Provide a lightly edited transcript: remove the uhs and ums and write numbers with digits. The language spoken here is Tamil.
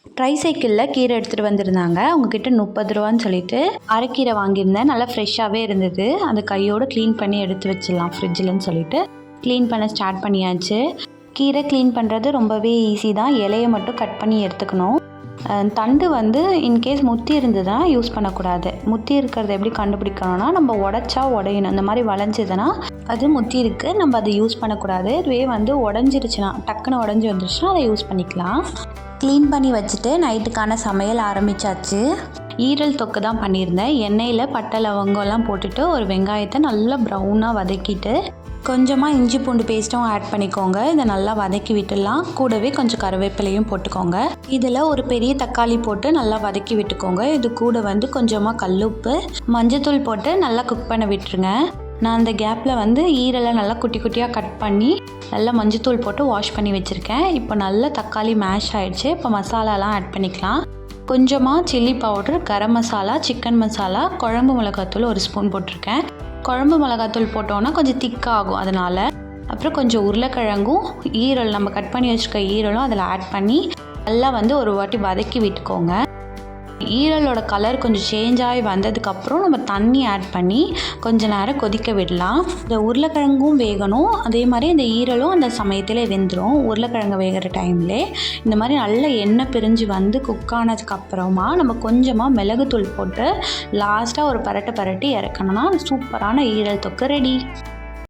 ட்ரை சைக்கிளில் கீரை எடுத்துகிட்டு வந்திருந்தாங்க. அவங்கக்கிட்ட 30 ரூபான்னு சொல்லிட்டு அரைக்கீரை வாங்கியிருந்தேன். நல்லா ஃப்ரெஷ்ஷாகவே இருந்தது. அந்த கையோடு க்ளீன் பண்ணி எடுத்து வச்சிடலாம் ஃப்ரிட்ஜில்னு சொல்லிட்டு க்ளீன் பண்ண ஸ்டார்ட் பண்ணியாச்சு. கீரை க்ளீன் பண்ணுறது ரொம்பவே ஈஸி தான். இலையை மட்டும் கட் பண்ணி எடுத்துக்கணும். தண்டு வந்து இன்கேஸ் முத்தி இருந்ததுன்னா யூஸ் பண்ணக்கூடாது. முத்தி இருக்கிறத எப்படி கண்டுபிடிக்கணும்னா, நம்ம உடச்சா உடையணும். இந்த மாதிரி வளைஞ்சதுன்னா அது முத்தி இருக்குது, நம்ம அதை யூஸ் பண்ணக்கூடாது. இதுவே வந்து உடஞ்சிருச்சுன்னா, டக்குன்னு உடஞ்சி வந்துருச்சுன்னா அதை யூஸ் பண்ணிக்கலாம். க்ளீன் பண்ணி வச்சுட்டு நைட்டுக்கான சமையல் ஆரம்பித்தாச்சு. ஈரல் தொக்கு தான் பண்ணியிருந்தேன். எண்ணெயில் பட்டை லவங்கம்லாம் போட்டுட்டு ஒரு வெங்காயத்தை நல்லா ப்ரௌனாக வதக்கிட்டு கொஞ்சமாக இஞ்சி பூண்டு பேஸ்ட்டும் ஆட் பண்ணிக்கோங்க. இதை நல்லா வதக்கி விட்டுடலாம். கூடவே கொஞ்சம் கருவேப்பிலையும் போட்டுக்கோங்க. இதில் ஒரு பெரிய தக்காளி போட்டு நல்லா வதக்கி விட்டுக்கோங்க. இது கூட வந்து கொஞ்சமாக கல்லுப்பு, மஞ்சத்தூள் போட்டு நல்லா குக் பண்ண விட்டுருங்க. நான் அந்த கேப்பில் வந்து ஈரலை நல்லா குட்டி குட்டியாக கட் பண்ணி நல்லா மஞ்சத்தூள் போட்டு வாஷ் பண்ணி வச்சுருக்கேன். இப்போ நல்லா தக்காளி மேஷ் ஆகிடுச்சு. இப்போ மசாலாலாம் ஆட் பண்ணிக்கலாம். கொஞ்சமாக chilli powder, garam masala, chicken masala, குழம்பு மிளகாத்தூள் 1 ஸ்பூன் போட்டிருக்கேன். குழம்பு மிளகாத்தூள் போட்டோன்னா கொஞ்சம் திக்காகும் அதனால். அப்புறம் கொஞ்சம் உருளைக்கிழங்கும் ஈரல் நம்ம கட் பண்ணி வச்சுருக்க ஈரலும் அதில் ஆட் பண்ணி நல்லா வந்து ஒரு வாட்டி வதக்கி விட்டுக்கோங்க. ஈரலோட கலர் கொஞ்சம் சேஞ்ச் ஆகி வந்ததுக்கப்புறம் நம்ம தண்ணி ஆட் பண்ணி கொஞ்சம் நேரம் கொதிக்க விடலாம். இந்த உருளைக்கிழங்கும் வேகணும், அதே மாதிரி இந்த ஈரலும் அந்த சமயத்தில் வெந்துடும். உருளைக்கிழங்கு வேகிற டைம்லே இந்த மாதிரி நல்ல எண்ணெய் பிரிஞ்சு வந்து குக் ஆனதுக்கப்புறமா நம்ம கொஞ்சமாக மிளகுத்தூள் போட்டு லாஸ்ட்டாக ஒரு பரட்டை பரட்டி இறக்கணும்னா சூப்பரான ஈரல் தொக்கு ரெடி.